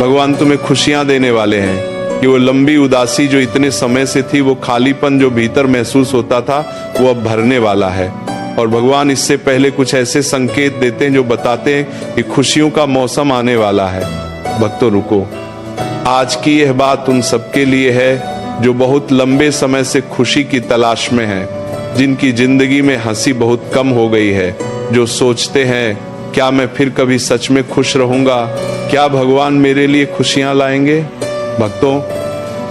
भगवान तुम्हें खुशियां देने वाले हैं कि वो लंबी उदासी जो इतने समय से थी, वो खालीपन जो भीतर महसूस होता था, वो अब भरने वाला है। और भगवान इससे पहले कुछ ऐसे संकेत देते हैं जो बताते हैं कि खुशियों का मौसम आने वाला है। भक्तों रुको, आज की यह बात उन सबके लिए है जो बहुत लंबे समय से खुशी की तलाश में है, जिनकी जिंदगी में हंसी बहुत कम हो गई है, जो सोचते हैं क्या मैं फिर कभी सच में खुश रहूंगा, क्या भगवान मेरे लिए खुशियां लाएंगे। भक्तों,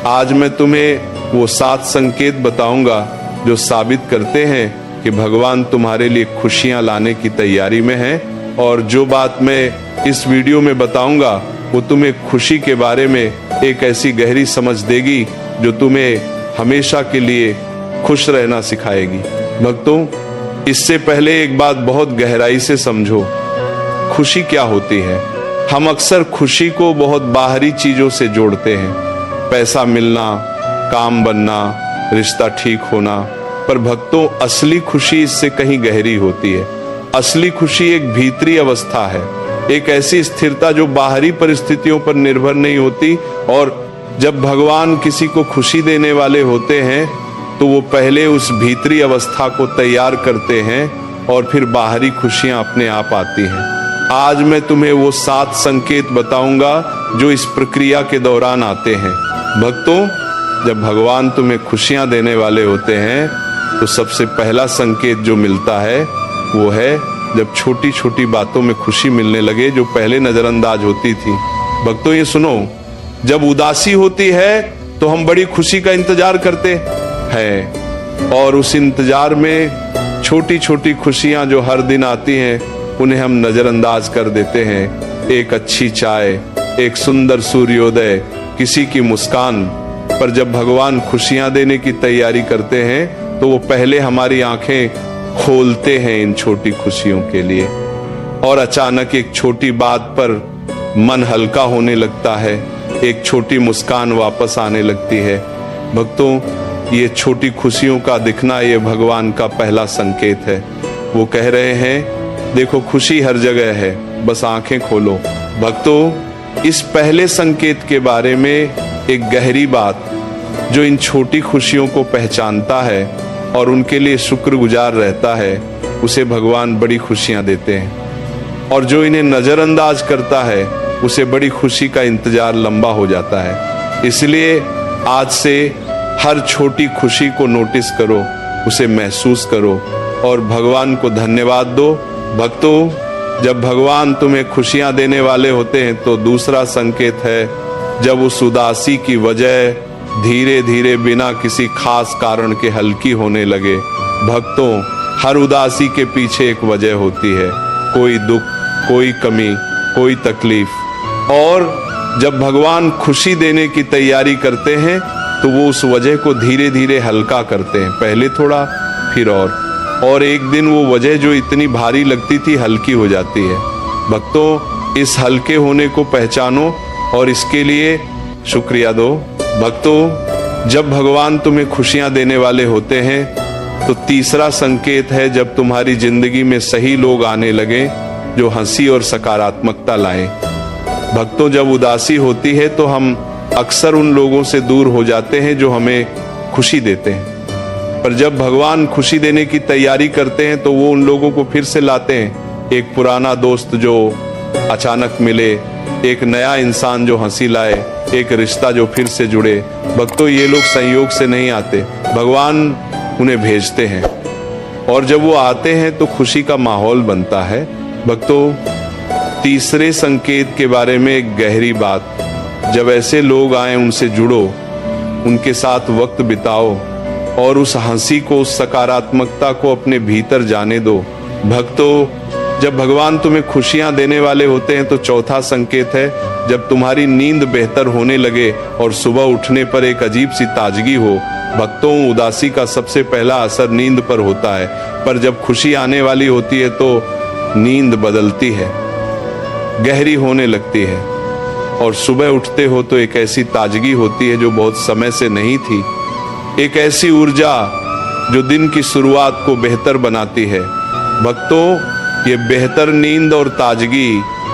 आज मैं तुम्हें वो 7 संकेत बताऊंगा जो साबित करते हैं कि भगवान तुम्हारे लिए खुशियां लाने की तैयारी में है। और जो बात मैं इस वीडियो में बताऊंगा वो तुम्हें खुशी के बारे में एक ऐसी गहरी समझ देगी जो तुम्हें हमेशा के लिए खुश रहना सिखाएगी। भक्तों, इससे पहले एक बात बहुत गहराई से समझो, खुशी क्या होती है। हम अक्सर खुशी को बहुत बाहरी चीजों से जोड़ते हैं, पैसा मिलना, काम बनना, रिश्ता ठीक होना। पर भक्तों, असली खुशी इससे कहीं गहरी होती है। असली खुशी एक भीतरी अवस्था है, एक ऐसी स्थिरता जो बाहरी परिस्थितियों पर निर्भर नहीं होती। और जब भगवान किसी को खुशी देने वाले होते हैं तो वो पहले उस भीतरी अवस्था को तैयार करते हैं और फिर बाहरी खुशियां अपने आप आती हैं। आज मैं तुम्हें वो 7 संकेत बताऊंगा जो इस प्रक्रिया के दौरान आते हैं। भक्तों, जब भगवान तुम्हें खुशियां देने वाले होते हैं तो सबसे पहला संकेत जो मिलता है वो है जब छोटी छोटी बातों में खुशी मिलने लगे जो पहले नजरअंदाज होती थी। भक्तों, ये सुनो, जब उदासी होती है तो हम बड़ी खुशी का इंतजार करते हैं और उस इंतजार में छोटी छोटी खुशियां जो हर दिन आती हैं उन्हें हम नजरअंदाज कर देते हैं। एक अच्छी चाय, एक सुंदर सूर्योदय, किसी की मुस्कान। पर जब भगवान खुशियां देने की तैयारी करते हैं तो वो पहले हमारी आंखें खोलते हैं इन छोटी खुशियों के लिए। और अचानक एक छोटी बात पर मन हल्का होने लगता है, एक छोटी मुस्कान वापस आने लगती है। भक्तों, ये छोटी खुशियों का दिखना ये भगवान का पहला संकेत है। वो कह रहे हैं, देखो खुशी हर जगह है, बस आंखें खोलो। भक्तों, इस पहले संकेत के बारे में एक गहरी बात, जो इन छोटी खुशियों को पहचानता है और उनके लिए शुक्रगुजार रहता है, उसे भगवान बड़ी खुशियां देते हैं। और जो इन्हें नजरअंदाज करता है उसे बड़ी खुशी का इंतजार लंबा हो जाता है। इसलिए आज से हर छोटी खुशी को नोटिस करो, उसे महसूस करो और भगवान को धन्यवाद दो। भक्तों, जब भगवान तुम्हें खुशियां देने वाले होते हैं तो दूसरा संकेत है जब उस उदासी की वजह धीरे धीरे बिना किसी खास कारण के हल्की होने लगे। भक्तों, हर उदासी के पीछे एक वजह होती है, कोई दुख, कोई कमी, कोई तकलीफ। और जब भगवान खुशी देने की तैयारी करते हैं तो वो उस वजह को धीरे धीरे हल्का करते हैं, पहले थोड़ा फिर और एक दिन वो वजह जो इतनी भारी लगती थी हल्की हो जाती है। भक्तों, इस हल्के होने को पहचानो और इसके लिए शुक्रिया दो। भक्तों, जब भगवान तुम्हें खुशियां देने वाले होते हैं तो तीसरा संकेत है जब तुम्हारी जिंदगी में सही लोग आने लगे जो हंसी और सकारात्मकता लाएं। भक्तों, जब उदासी होती है तो हम अक्सर उन लोगों से दूर हो जाते हैं जो हमें खुशी देते हैं। पर जब भगवान खुशी देने की तैयारी करते हैं तो वो उन लोगों को फिर से लाते हैं। एक पुराना दोस्त जो अचानक मिले, एक नया इंसान जो हंसी लाए, एक रिश्ता जो फिर से जुड़े। भक्तों, ये लोग संयोग से नहीं आते, भगवान उन्हें भेजते हैं और जब वो आते हैं तो खुशी का माहौल बनता है। भक्तों, तीसरे संकेत के बारे में एक गहरी बात, जब ऐसे लोग आए उनसे जुड़ो, उनके साथ वक्त बिताओ और उस हंसी को, उस सकारात्मकता को अपने भीतर जाने दो। भक्तों, जब भगवान तुम्हें खुशियां देने वाले होते हैं तो चौथा संकेत है जब तुम्हारी नींद बेहतर होने लगे और सुबह उठने पर एक अजीब सी ताजगी हो। भक्तों, उदासी का सबसे पहला असर नींद पर होता है, पर जब खुशी आने वाली होती है तो नींद बदलती है, गहरी होने लगती है और सुबह उठते हो तो एक ऐसी ताजगी होती है जो बहुत समय से नहीं थी, एक ऐसी ऊर्जा जो दिन की शुरुआत को बेहतर बनाती है। भक्तों, ये बेहतर नींद और ताजगी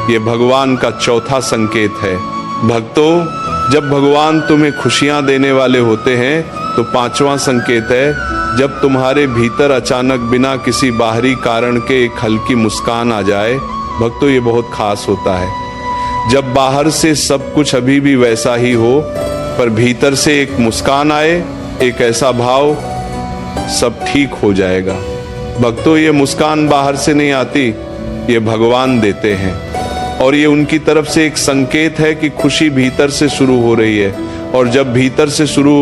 ये भगवान का चौथा संकेत है। भक्तों, जब भगवान तुम्हें खुशियां देने वाले होते हैं तो पांचवा संकेत है जब तुम्हारे भीतर अचानक बिना किसी बाहरी कारण के एक हल्की मुस्कान आ जाए। भक्तों, ये बहुत खास होता है। जब बाहर से सब कुछ अभी भी वैसा ही हो पर भीतर से एक मुस्कान आए, एक ऐसा भाव सब ठीक हो जाएगा। भक्तों, ये मुस्कान बाहर से नहीं आती, ये भगवान देते हैं और ये उनकी तरफ से एक संकेत है कि खुशी भीतर से शुरू हो रही है और जब भीतर से शुरू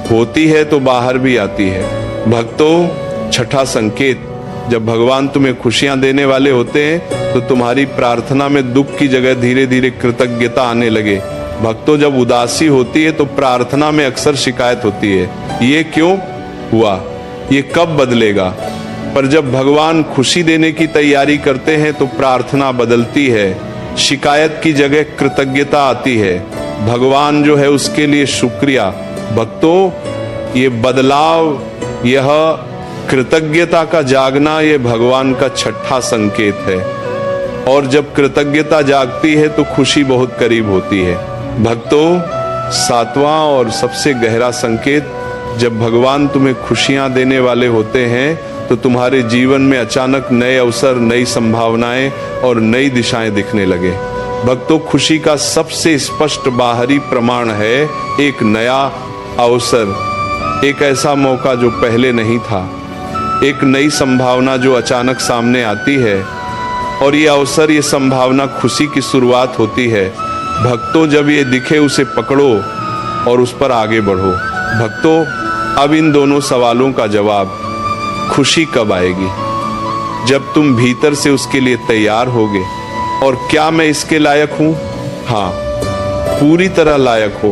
होती है तो बाहर भी आती है। भक्तों, छठा संकेत, जब भगवान तुम्हें खुशियां देने वाले होते हैं तो तुम्हारी प्रार्थना में दुख की जगह धीरे धीरे कृतज्ञता आने लगे। भक्तों, जब उदासी होती है तो प्रार्थना में अक्सर शिकायत होती है, ये क्यों हुआ, ये कब बदलेगा। पर जब भगवान खुशी देने की तैयारी करते हैं तो प्रार्थना बदलती है, शिकायत की जगह कृतज्ञता आती है। भगवान जो है उसके लिए शुक्रिया। भक्तों, ये बदलाव, यह कृतज्ञता का जागना, ये भगवान का छठा संकेत है और जब कृतज्ञता जागती है तो खुशी बहुत करीब होती है। भक्तों, सातवां और सबसे गहरा संकेत, जब भगवान तुम्हें खुशियां देने वाले होते हैं तो तुम्हारे जीवन में अचानक नए अवसर, नई संभावनाएं और नई दिशाएं दिखने लगे। भक्तों, खुशी का सबसे स्पष्ट बाहरी प्रमाण है एक नया अवसर, एक ऐसा मौका जो पहले नहीं था, एक नई संभावना जो अचानक सामने आती है और ये अवसर, ये संभावना खुशी की शुरुआत होती है। भक्तों, जब ये दिखे उसे पकड़ो और उस पर आगे बढ़ो। भक्तों, अब इन दोनों सवालों का जवाब, खुशी कब आएगी? जब तुम भीतर से उसके लिए तैयार होगे। और क्या मैं इसके लायक हूं? हाँ, पूरी तरह लायक हो।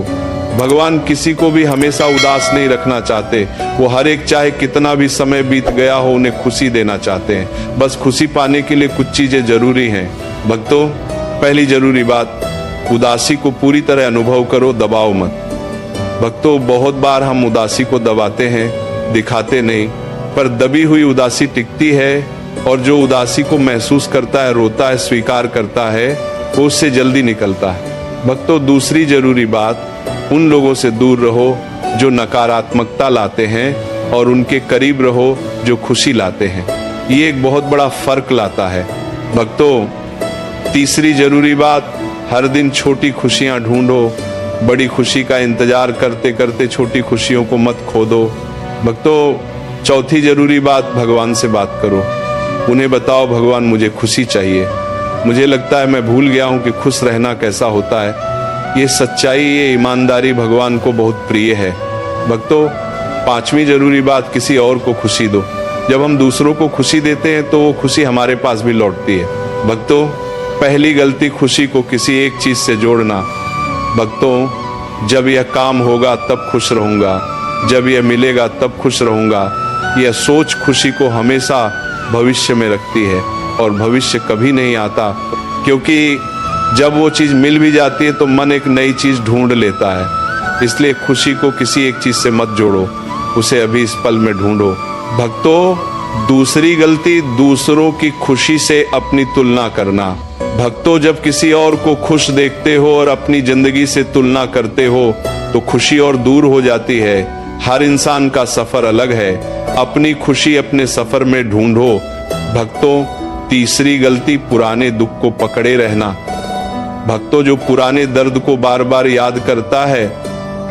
भगवान किसी को भी हमेशा उदास नहीं रखना चाहते। वो हर एक, चाहे कितना भी समय बीत गया हो, उन्हें खुशी देना चाहते हैं। बस खुशी पाने के लिए कुछ चीजें जरूरी हैं। भक्तों, पहली जरूरी बात, उदासी को पूरी तरह अनुभव करो, दबाओ मत। भक्तों, बहुत बार हम उदासी को दबाते हैं, दिखाते नहीं, पर दबी हुई उदासी टिकती है और जो उदासी को महसूस करता है, रोता है, स्वीकार करता है, वो उससे जल्दी निकलता है। भक्तों, दूसरी जरूरी बात, उन लोगों से दूर रहो जो नकारात्मकता लाते हैं और उनके करीब रहो जो खुशी लाते हैं। ये एक बहुत बड़ा फर्क लाता है। भक्तों, तीसरी जरूरी बात, हर दिन छोटी खुशियां ढूंढो, बड़ी खुशी का इंतजार करते करते छोटी खुशियों को मत खो दो। भक्तों, चौथी जरूरी बात, भगवान से बात करो। उन्हें बताओ, भगवान मुझे खुशी चाहिए, मुझे लगता है मैं भूल गया हूं कि खुश रहना कैसा होता है। ये सच्चाई, ये ईमानदारी भगवान को बहुत प्रिय है। भक्तों, पांचवी जरूरी बात, किसी और को खुशी दो। जब हम दूसरों को खुशी देते हैं तो वो खुशी हमारे पास भी लौटती है। भक्तों, पहली गलती, खुशी को किसी एक चीज से जोड़ना। भक्तों, जब यह काम होगा तब खुश रहूंगा, जब यह मिलेगा तब खुश रहूंगा, यह सोच खुशी को हमेशा भविष्य में रखती है और भविष्य कभी नहीं आता, क्योंकि जब वो चीज मिल भी जाती है तो मन एक नई चीज ढूंढ लेता है। इसलिए खुशी को किसी एक चीज से मत जोड़ो, उसे अभी इस पल में ढूंढो। भक्तों, दूसरी गलती, दूसरों की खुशी से अपनी तुलना करना। भक्तों, जब किसी और को खुश देखते हो और अपनी जिंदगी से तुलना करते हो तो खुशी और दूर हो जाती है। हर इंसान का सफर अलग है, अपनी खुशी अपने सफर में ढूंढो। भक्तों, तीसरी गलती, पुराने दुख को पकड़े रहना। भक्तों, जो पुराने दर्द को बार बार याद करता है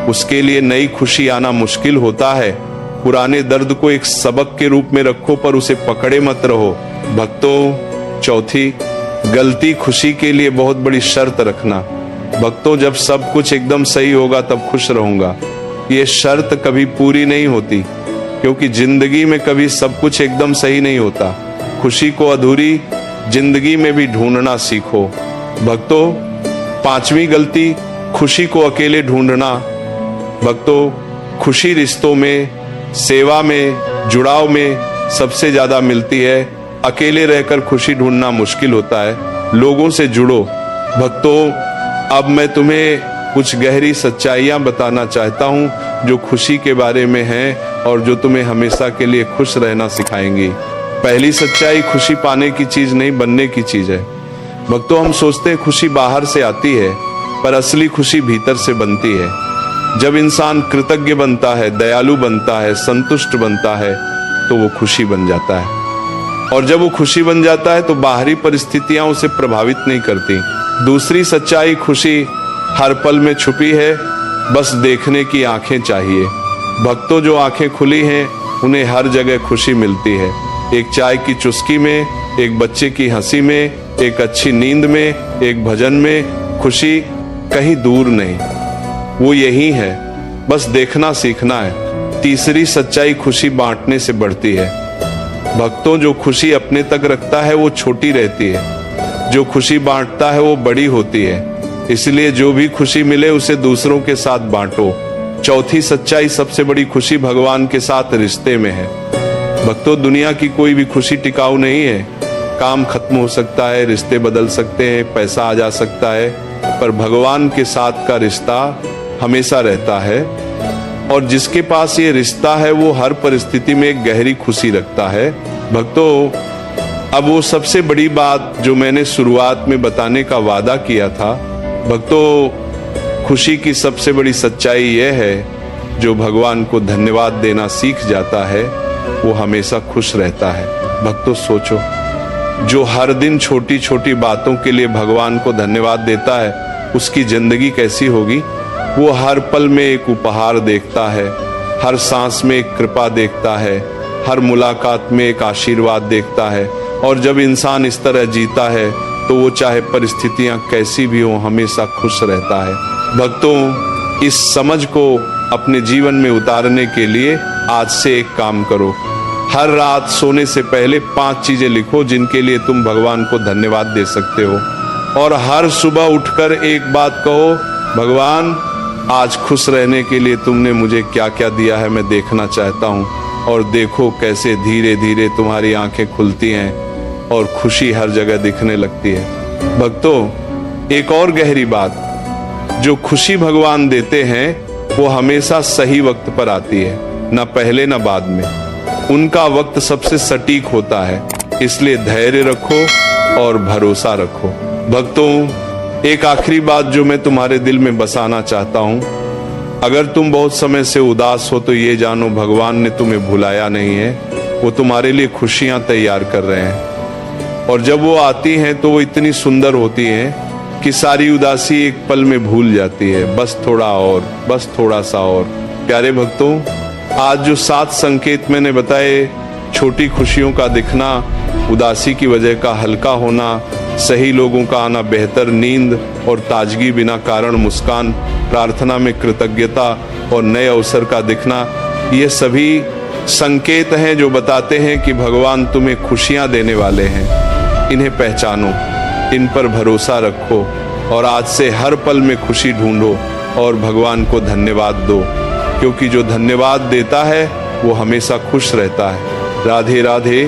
उसके लिए नई खुशी आना मुश्किल होता है। पुराने दर्द को एक सबक के रूप में रखो पर उसे पकड़े मत रहो। भक्तों, चौथी गलती, खुशी के लिए बहुत बड़ी शर्त रखना। भक्तों, जब सब कुछ एकदम सही होगा तब खुश रहूंगा, ये शर्त कभी पूरी नहीं होती, क्योंकि जिंदगी में कभी सब कुछ एकदम सही नहीं होता। खुशी को अधूरी जिंदगी में भी ढूंढना सीखो। भक्तों, पांचवी गलती, खुशी को अकेले ढूंढना। भक्तों, खुशी रिश्तों में, सेवा में, जुड़ाव में सबसे ज्यादा मिलती है। अकेले रहकर खुशी ढूंढना मुश्किल होता है। लोगों से जुड़ो। भक्तों, अब मैं तुम्हें कुछ गहरी सच्चाइयां बताना चाहता हूं जो खुशी के बारे में हैं और जो तुम्हें हमेशा के लिए खुश रहना सिखाएंगी। पहली सच्चाई, खुशी पाने की चीज नहीं, बनने की चीज है। भक्तों, हम सोचते हैं खुशी बाहर से आती है, पर असली खुशी भीतर से बनती है। जब इंसान कृतज्ञ बनता है, दयालु बनता है, संतुष्ट बनता है, तो वो खुशी बन जाता है। और जब वो खुशी बन जाता है तो बाहरी परिस्थितियां उसे प्रभावित नहीं करती। दूसरी सच्चाई खुशी हर पल में छुपी है, बस देखने की आंखें चाहिए। भक्तों, जो आंखें खुली हैं उन्हें हर जगह खुशी मिलती है। एक चाय की चुस्की में, एक बच्चे की हंसी में, एक अच्छी नींद में, एक भजन में। खुशी कहीं दूर नहीं, वो यही है, बस देखना सीखना है। तीसरी सच्चाई खुशी बांटने से बढ़ती है। भक्तों, जो खुशी अपने तक रखता है वो छोटी रहती है, जो खुशी बांटता है वो बड़ी होती है। इसलिए जो भी खुशी मिले उसे दूसरों के साथ बांटो। चौथी सच्चाई, सबसे बड़ी खुशी भगवान के साथ रिश्ते में है। भक्तों, दुनिया की कोई भी खुशी टिकाऊ नहीं है। काम खत्म हो सकता है, रिश्ते बदल सकते हैं, पैसा आ जा सकता है, पर भगवान के साथ का रिश्ता हमेशा रहता है। और जिसके पास ये रिश्ता है वो हर परिस्थिति में एक गहरी खुशी रखता है। भक्तों, अब वो सबसे बड़ी बात जो मैंने शुरुआत में बताने का वादा किया था। भक्तों, खुशी की सबसे बड़ी सच्चाई यह है, जो भगवान को धन्यवाद देना सीख जाता है वो हमेशा खुश रहता है। भक्तों, सोचो, जो हर दिन छोटी छोटी बातों के लिए भगवान को धन्यवाद देता है उसकी जिंदगी कैसी होगी। वो हर पल में एक उपहार देखता है, हर सांस में एक कृपा देखता है, हर मुलाकात में एक आशीर्वाद देखता है। और जब इंसान इस तरह जीता है तो वो चाहे परिस्थितियां कैसी भी हो हमेशा खुश रहता है। भक्तों, इस समझ को अपने जीवन में उतारने के लिए आज से एक काम करो। हर रात सोने से पहले 5 चीजें लिखो जिनके लिए तुम भगवान को धन्यवाद दे सकते हो। और हर सुबह उठकर एक बात कहो, भगवान, आज खुश रहने के लिए तुमने मुझे क्या क्या दिया है मैं देखना चाहता हूँ। और देखो कैसे धीरे धीरे तुम्हारी आंखें खुलती हैं और खुशी हर जगह दिखने लगती है। भक्तों, एक और गहरी बात, जो खुशी भगवान देते हैं वो हमेशा सही वक्त पर आती है, ना पहले ना बाद में। उनका वक्त सबसे सटीक होता है, इसलिए धैर्य रखो और भरोसा रखो। भक्तों, एक आखिरी बात जो मैं तुम्हारे दिल में बसाना चाहता हूँ, अगर तुम बहुत समय से उदास हो तो ये जानो भगवान ने तुम्हें भुलाया नहीं है। वो तुम्हारे लिए खुशियां तैयार कर रहे हैं और जब वो आती हैं तो वो इतनी सुंदर होती हैं कि सारी उदासी एक पल में भूल जाती है। बस थोड़ा और, बस थोड़ा सा और। प्यारे भक्तों, आज जो 7 संकेत मैंने बताए, छोटी खुशियों का दिखना, उदासी की वजह का हल्का होना, सही लोगों का आना, बेहतर नींद और ताजगी, बिना कारण मुस्कान, प्रार्थना में कृतज्ञता और नए अवसर का दिखना, ये सभी संकेत हैं जो बताते हैं कि भगवान तुम्हें खुशियां देने वाले हैं। इन्हें पहचानो, इन पर भरोसा रखो और आज से हर पल में खुशी ढूंढो और भगवान को धन्यवाद दो, क्योंकि जो धन्यवाद देता है वो हमेशा खुश रहता है। राधे राधे।